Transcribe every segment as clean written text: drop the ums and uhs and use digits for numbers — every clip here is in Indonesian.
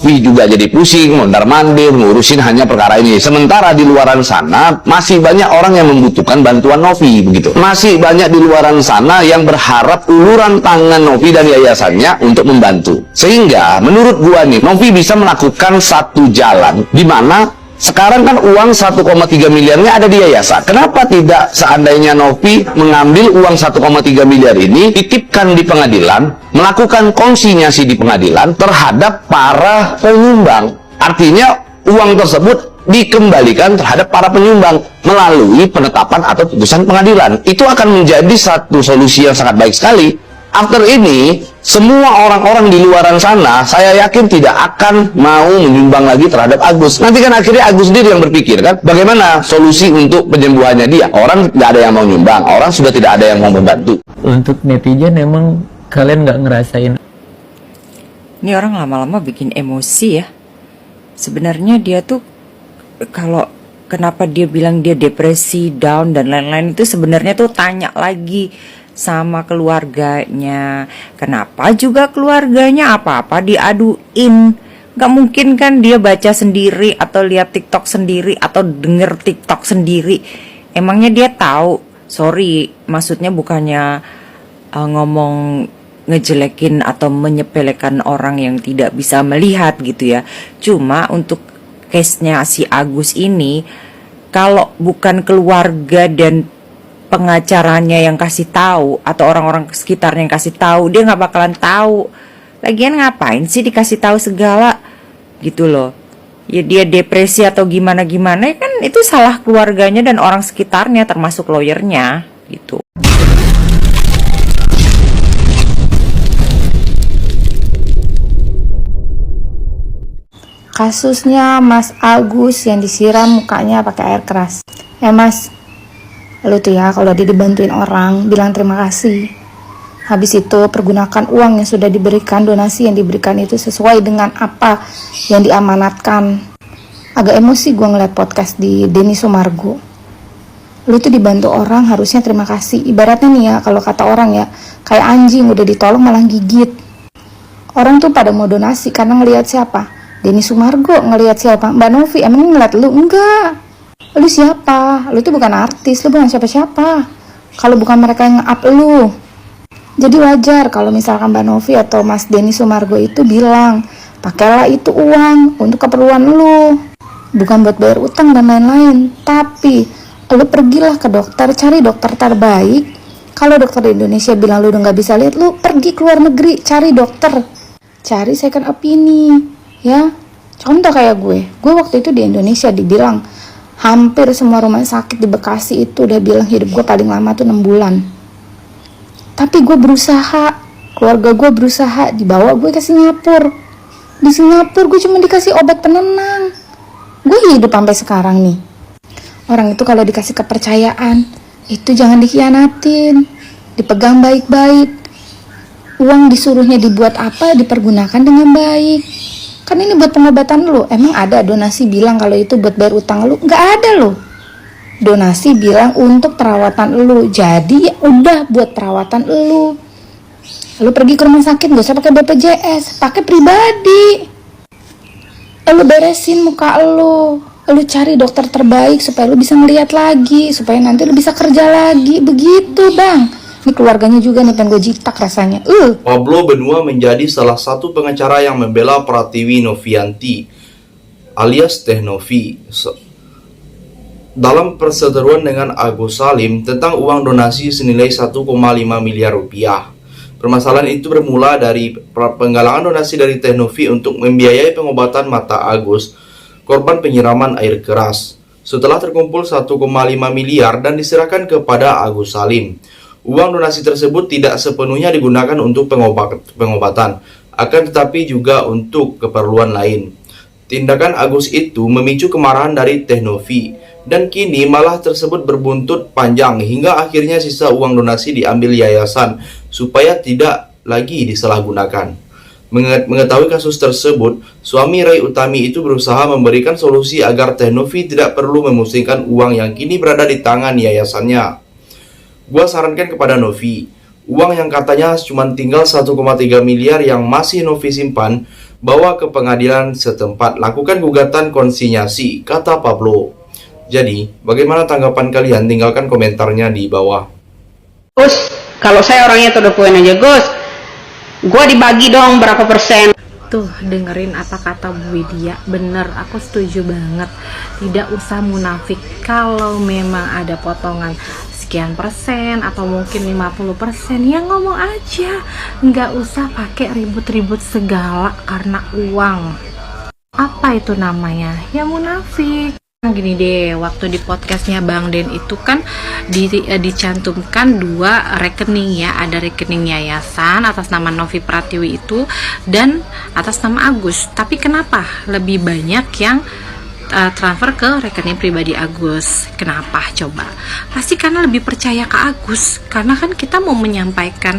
Novi juga jadi pusing, mondar-mandir, ngurusin hanya perkara ini. Sementara di luaran sana, masih banyak orang yang membutuhkan bantuan Novi, begitu. Masih banyak di luaran sana yang berharap uluran tangan Novi dan yayasannya untuk membantu. Sehingga, menurut gua nih, Novi bisa melakukan satu jalan, di mana sekarang kan uang 1,3 miliarnya ada di yayasan. Kenapa tidak seandainya Novi mengambil uang 1,3 miliar ini, titipkan di pengadilan, melakukan konsinyasi di pengadilan terhadap para penyumbang. Artinya uang tersebut dikembalikan terhadap para penyumbang melalui penetapan atau putusan pengadilan. Itu akan menjadi satu solusi yang sangat baik sekali. After ini, semua orang-orang di luaran sana, saya yakin tidak akan mau menyumbang lagi terhadap Agus. Nanti kan akhirnya Agus sendiri yang berpikir kan, bagaimana solusi untuk penyembuhannya dia. Orang tidak ada yang mau nyumbang, orang sudah tidak ada yang mau membantu. Untuk netizen emang kalian nggak ngerasain? Ini orang lama-lama bikin emosi ya. Sebenarnya dia tuh, kalau kenapa dia bilang dia depresi, down, dan lain-lain, itu sebenarnya tuh tanya lagi sama keluarganya. Kenapa juga keluarganya apa-apa diaduin? Gak mungkin kan dia baca sendiri atau lihat TikTok sendiri atau denger TikTok sendiri. Emangnya dia tahu? Sorry, maksudnya bukannya ngomong ngejelekin atau menyepelekan orang yang tidak bisa melihat gitu ya. Cuma untuk case-nya si Agus ini, kalau bukan keluarga dan pengacaranya yang kasih tahu atau orang-orang sekitarnya yang kasih tahu, dia nggak bakalan tahu. Lagian ngapain sih dikasih tahu segala gitu loh? Ya dia depresi atau gimana kan itu salah keluarganya dan orang sekitarnya termasuk lawyernya gitu. Kasusnya Mas Agus yang disiram mukanya pakai air keras. Mas, lu tuh ya kalau dia dibantuin orang bilang terima kasih. Habis itu pergunakan uang yang sudah diberikan, donasi yang diberikan itu sesuai dengan apa yang diamanatkan. Agak emosi gue ngeliat podcast di Denny Sumargo. Lu tuh dibantu orang harusnya terima kasih. Ibaratnya nih ya, kalau kata orang ya, kayak anjing udah ditolong malah gigit. Orang tuh pada mau donasi karena ngelihat siapa? Denny Sumargo. Ngelihat siapa? Mbak Novi. Emang ngeliat lu? Enggak. Lu siapa? Lu tuh bukan artis, lu bukan siapa-siapa. Kalau bukan mereka yang nge-up lu. Jadi wajar kalau misalkan Mbak Novi atau Mas Denny Sumargo itu bilang, pakailah itu uang untuk keperluan lu, bukan buat bayar utang dan lain-lain. Tapi lu pergilah ke dokter, cari dokter terbaik. Kalau dokter di Indonesia bilang lu udah gak bisa lihat, lu pergi ke luar negeri, cari dokter, cari second opinion ya. Contoh kayak gue waktu itu di Indonesia dibilang hampir semua rumah sakit di Bekasi itu udah bilang hidup gue paling lama tuh 6 bulan. Tapi gue berusaha, keluarga gue berusaha, dibawa gue ke Singapura. Di Singapura gue cuma dikasih obat penenang. Gue hidup sampai sekarang nih. Orang itu kalau dikasih kepercayaan, itu jangan dikhianatin, dipegang baik-baik. Uang disuruhnya dibuat apa, dipergunakan dengan baik. Kan ini buat pengobatan lu. Emang ada donasi bilang kalau itu buat bayar utang lu? Nggak ada loh. Donasi bilang untuk perawatan lu. Jadi ya udah buat perawatan lu. Lu pergi ke rumah sakit gak usah pakai BPJS, pakai pribadi. Lu beresin muka lu. Lu cari dokter terbaik supaya lu bisa ngeliat lagi, supaya nanti lu bisa kerja lagi. Begitu bang. Ini keluarganya juga nih pengen gue jitak rasanya. Pablo Benua menjadi salah satu pengacara yang membela Pratiwi Novianti alias Teh Novi dalam perseteruan dengan Agus Salim tentang uang donasi senilai 1,5 miliar rupiah. Permasalahan itu bermula dari penggalangan donasi dari Teh Novi untuk membiayai pengobatan mata Agus, korban penyiraman air keras. Setelah terkumpul 1,5 miliar dan diserahkan kepada Agus Salim, uang donasi tersebut tidak sepenuhnya digunakan untuk pengobatan, akan tetapi juga untuk keperluan lain. Tindakan Agus itu memicu kemarahan dari Teh Novi, dan kini malah tersebut berbuntut panjang hingga akhirnya sisa uang donasi diambil yayasan supaya tidak lagi disalahgunakan. Mengetahui kasus tersebut, suami Ray Utami itu berusaha memberikan solusi agar Teh Novi tidak perlu memusingkan uang yang kini berada di tangan yayasannya. Gua sarankan kepada Novi, uang yang katanya cuma tinggal 1,3 miliar yang masih Novi simpan, Bawa ke pengadilan setempat, lakukan gugatan konsinyasi, kata Pablo. Jadi, bagaimana tanggapan kalian? Tinggalkan komentarnya di bawah. Gus, kalau saya orangnya to the point aja, Gus. Gua dibagi dong berapa persen. Tuh, dengerin apa kata Bu Widya. Bener, aku setuju banget. Tidak usah munafik. Kalau memang ada potongan sekian persen atau mungkin 50%, ya ngomong aja. Nggak usah pakai ribut-ribut segala karena uang. Apa itu namanya? Ya munafik. Gini deh, waktu di podcastnya Bang Den itu kan dicantumkan 2 rekening ya. Ada rekening yayasan atas nama Novi Pratiwi itu dan atas nama Agus. Tapi kenapa lebih banyak yang transfer ke rekening pribadi Agus? Kenapa coba? Pasti karena lebih percaya ke Agus. Karena kan kita mau menyampaikan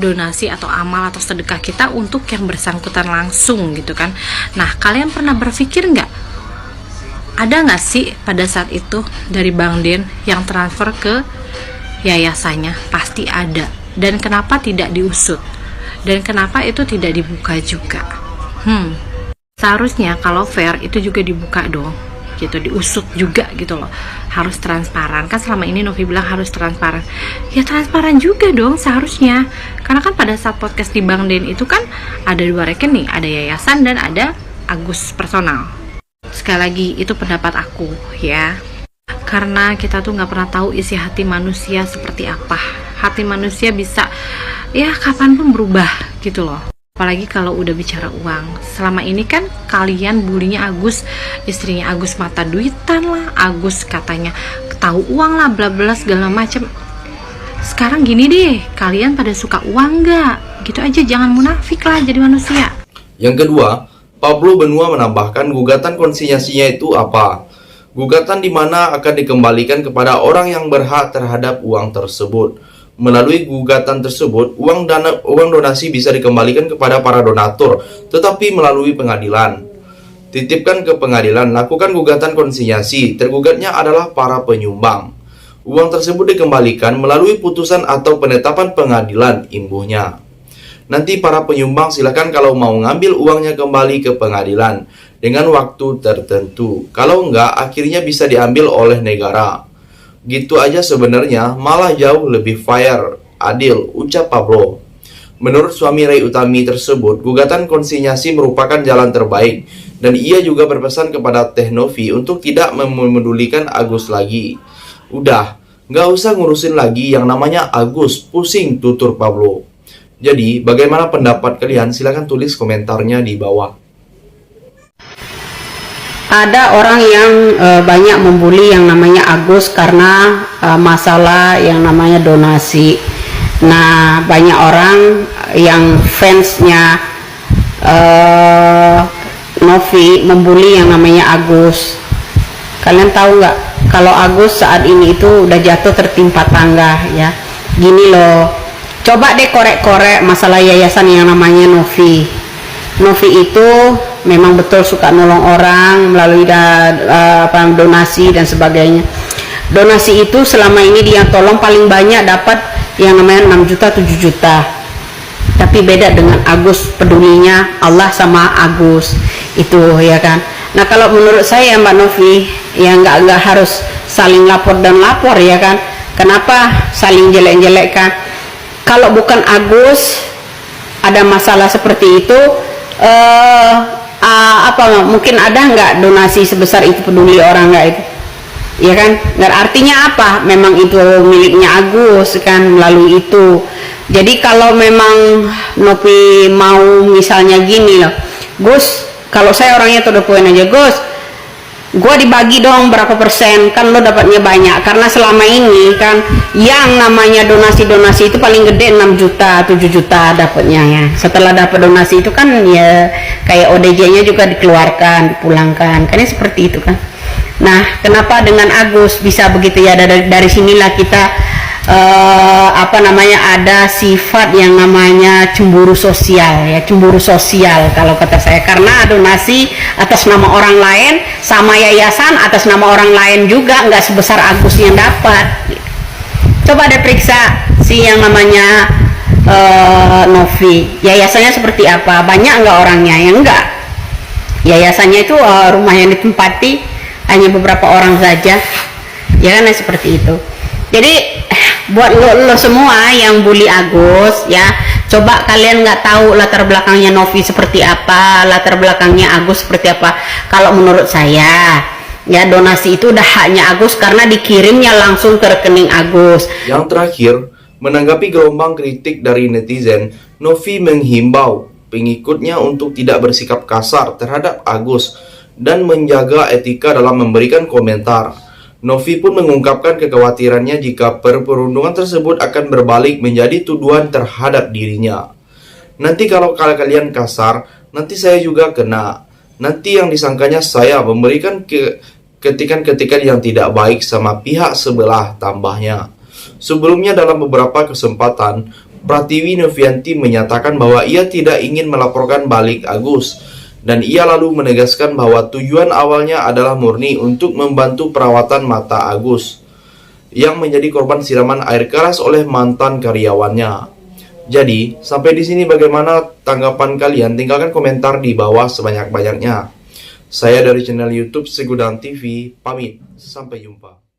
donasi atau amal atau sedekah kita untuk yang bersangkutan langsung gitu kan. Nah, kalian pernah berpikir nggak, ada nggak sih pada saat itu dari Bang Den yang transfer ke yayasannya? Pasti ada. Dan kenapa tidak diusut? Dan kenapa itu tidak dibuka juga? Seharusnya kalau fair itu juga dibuka dong, gitu, diusut juga gitu loh. Harus transparan. Kan selama ini Novi bilang harus transparan. Ya transparan juga dong seharusnya. Karena kan pada saat podcast di Bang Den itu kan ada 2 rekening, ada yayasan dan ada Agus personal. Sekali lagi itu pendapat aku ya. Karena kita tuh nggak pernah tahu isi hati manusia seperti apa. Hati manusia bisa ya kapanpun berubah gitu loh. Apalagi kalau udah bicara uang. Selama ini kan kalian bulinya Agus, istrinya Agus mata duitan lah, Agus katanya tahu uang lah, bla bla segala macem. Sekarang gini deh, kalian pada suka uang nggak? Gitu aja, jangan munafik lah jadi manusia. Yang kedua, Pablo Benua menambahkan gugatan konsinyasinya itu apa? Gugatan di mana akan dikembalikan kepada orang yang berhak terhadap uang tersebut. Melalui gugatan tersebut, uang donasi bisa dikembalikan kepada para donatur, tetapi melalui pengadilan. Titipkan ke pengadilan, lakukan gugatan konsinyasi. Tergugatnya adalah para penyumbang. Uang tersebut dikembalikan melalui putusan atau penetapan pengadilan imbuhnya. Nanti para penyumbang silakan kalau mau ngambil uangnya kembali ke pengadilan dengan waktu tertentu. Kalau enggak, akhirnya bisa diambil oleh negara. Gitu aja sebenarnya, malah jauh lebih fair, adil, ucap Pablo. Menurut suami Ray Utami tersebut, gugatan konsinyasi merupakan jalan terbaik. Dan ia juga berpesan kepada Teh Novi untuk tidak memedulikan Agus lagi. Udah, nggak usah ngurusin lagi yang namanya Agus, pusing, tutur Pablo. Jadi, bagaimana pendapat kalian? Silahkan tulis komentarnya di bawah. Ada orang yang banyak membuli yang namanya Agus karena masalah yang namanya donasi. Nah, banyak orang yang fansnya Novi membuli yang namanya Agus. Kalian tahu nggak kalau Agus saat ini itu udah jatuh tertimpa tangga ya. Gini loh, coba deh korek-korek masalah yayasan yang namanya Novi. Novi itu memang betul suka nolong orang melalui donasi dan sebagainya. Donasi itu selama ini dia tolong paling banyak dapat yang namanya 6 juta 7 juta. Tapi beda dengan Agus, pedulinya Allah sama Agus itu ya kan. Nah kalau menurut saya Mbak Novi ya nggak harus saling lapor dan lapor ya kan. Kenapa saling jelek-jelekkan? Kalau bukan Agus ada masalah seperti itu, mungkin ada nggak donasi sebesar itu, peduli orang nggak itu ya kan. Dan artinya apa, memang itu miliknya Agus kan melalui itu. Jadi kalau memang Novi mau misalnya gini loh, Gus, kalau saya orangnya to the point aja, Gus, gue dibagi dong berapa persen, kan lo dapatnya banyak. Karena selama ini kan yang namanya donasi-donasi itu paling gede 6 juta 7 juta dapatnya ya. Setelah dapat donasi itu kan ya kayak ODJ-nya juga dikeluarkan, dipulangkan, kan seperti itu kan. Nah kenapa dengan Agus bisa begitu ya? Dari sinilah kita ada sifat yang namanya cemburu sosial ya, cemburu sosial kalau kata saya. Karena donasi atas nama orang lain sama yayasan atas nama orang lain juga nggak sebesar Agus yang dapat. Coba deh periksa si yang namanya Novi. Yayasannya seperti apa? Banyak nggak orangnya? Ya enggak. Yayasannya itu rumah yang ditempati hanya beberapa orang saja. Ya kan, seperti itu. Jadi buat lo semua yang bully Agus ya, coba kalian nggak tahu latar belakangnya Novi seperti apa, latar belakangnya Agus seperti apa. Kalau menurut saya ya, donasi itu udah haknya Agus karena dikirimnya langsung ke rekening Agus. Yang terakhir, menanggapi gelombang kritik dari netizen, Novi menghimbau pengikutnya untuk tidak bersikap kasar terhadap Agus dan menjaga etika dalam memberikan komentar. Novi pun mengungkapkan kekhawatirannya jika perundungan tersebut akan berbalik menjadi tuduhan terhadap dirinya. Nanti kalau kalian kasar, nanti saya juga kena. Nanti yang disangkanya saya memberikan ketikan-ketikan yang tidak baik sama pihak sebelah, tambahnya. Sebelumnya dalam beberapa kesempatan, Pratiwi Novianti menyatakan bahwa ia tidak ingin melaporkan balik Agus, dan ia lalu menegaskan bahwa tujuan awalnya adalah murni untuk membantu perawatan mata Agus yang menjadi korban siraman air keras oleh mantan karyawannya. Jadi, sampai di sini bagaimana tanggapan kalian? Tinggalkan komentar di bawah sebanyak-banyaknya. Saya dari channel YouTube Segudang TV, pamit. Sampai jumpa.